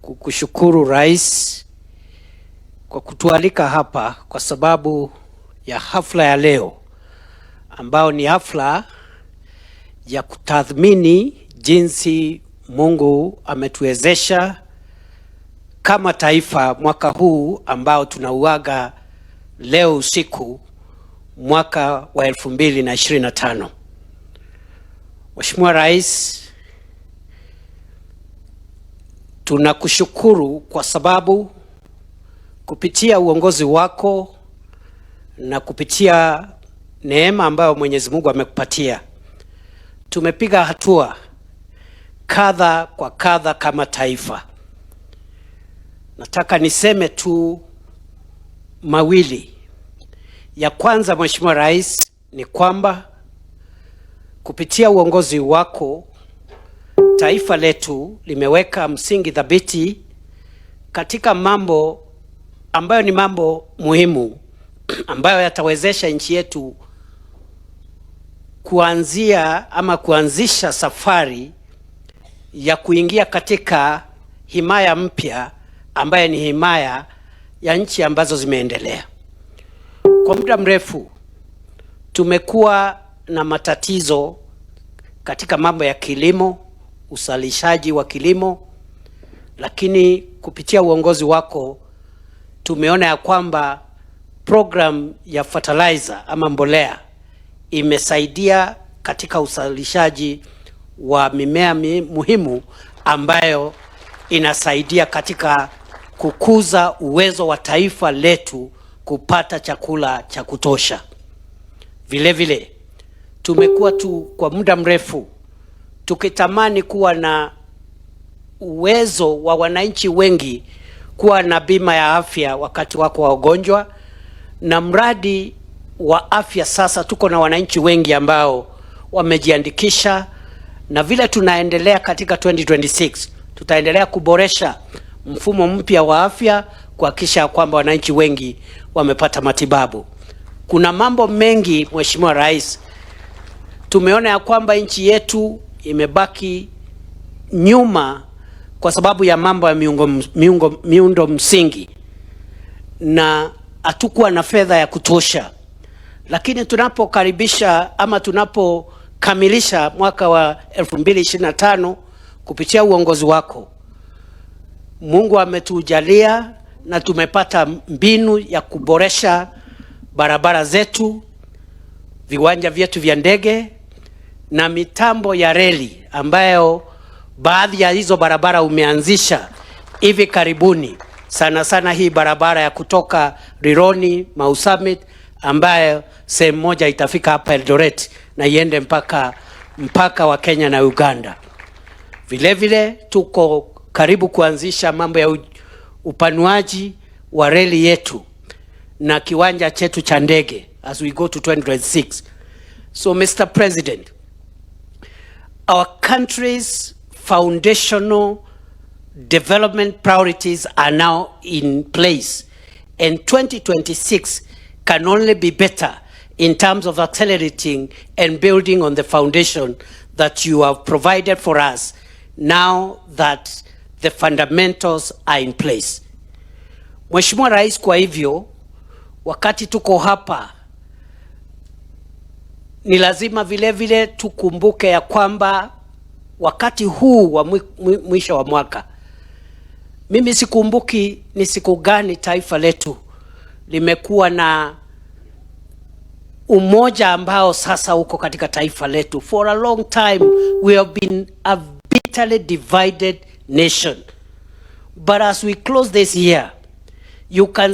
kukushukuru Rais kwa kutualika hapa kwa sababu ya hafla ya leo ambao ni hafla ya kutathmini jinsi Mungu ametuwezesha kama taifa mwaka huu ambao tunauaga leo usiku, mwaka wa 2025. Mheshimiwa Rais, tunakushukuru kwa sababu kupitia uongozi wako na kupitia neema ambayo Mwenyezi Mungu amekupatia, tumepiga hatua kadha kwa kadha kama taifa. Nataka niseme tu mawili. Ya kwanza, Mheshimiwa Rais, ni kwamba kupitia uongozi wako taifa letu limeweka msingi thabiti katika mambo ambayo ni mambo muhimu ambayo yatawezesha nchi yetu kuanzisha safari ya kuingia katika himaya mpya ambayo ni himaya ya nchi ambazo zimeendelea. Kwa muda mrefu tumekuwa na matatizo katika mambo ya kilimo, uzalishaji wa kilimo, lakini kupitia uongozi wako tumeona ya kwamba program ya fertilizer ama mbolea imesaidia katika uzalishaji wa mimea muhimu ambayo inasaidia katika kukuza uwezo wa taifa letu kupata chakula cha kutosha. Vile vile tumekuwa kwa muda mrefu tukitamani kuwa na uwezo wa wananchi wengi kuwa na bima ya afya wakati wako wa ugonjwa, na mradi wa afya sasa tuko na wananchi wengi ambao wamejiandikisha, na vile tunaendelea katika 2026 tutaendelea kuboresha mfumo mpya wa afya kuhakikisha kwamba wananchi wengi wamepata matibabu. Kuna mambo mengi Mheshimiwa Rais, tumeona ya kwamba nchi yetu imebaki nyuma kwa sababu ya mambo ya miundo msingi na hatukuwa na fedha ya kutosha, lakini tunapokamilisha mwaka wa 2025 kupitia uongozi wako, Mungu ametujalia na tumepata mbinu ya kuboresha barabara zetu, viwanja vyetu vya ndege na mitambo ya reli ambayo baadhi ya hizo barabara umeanzisha hivi karibuni, sana sana hii barabara ya kutoka Rironi Mau Summit ambayo sehemu moja itafika hapa Eldoret na iende mpaka wa Kenya na Uganda. Vile vile tuko karibu kuanzisha mambo ya upanuaji wa reli yetu na kiwanja chetu cha ndege as we go to 2026. So Mr. President, our country's foundational development priorities are now in place, and 2026 can only be better in terms of accelerating and building on the foundation that you have provided for us now that the fundamentals are in place. Mheshimiwa Rais, kwa hivyo wakati tuko hapa ni lazima vile vile tukumbuke ya kwamba wakati huu wa mwisho wa mwaka, mimi sikumbuki ni siku gani taifa letu limekuwa na umoja ambao sasa uko katika taifa letu. For a long time we have been a bitterly divided nation, but as we close this year, you can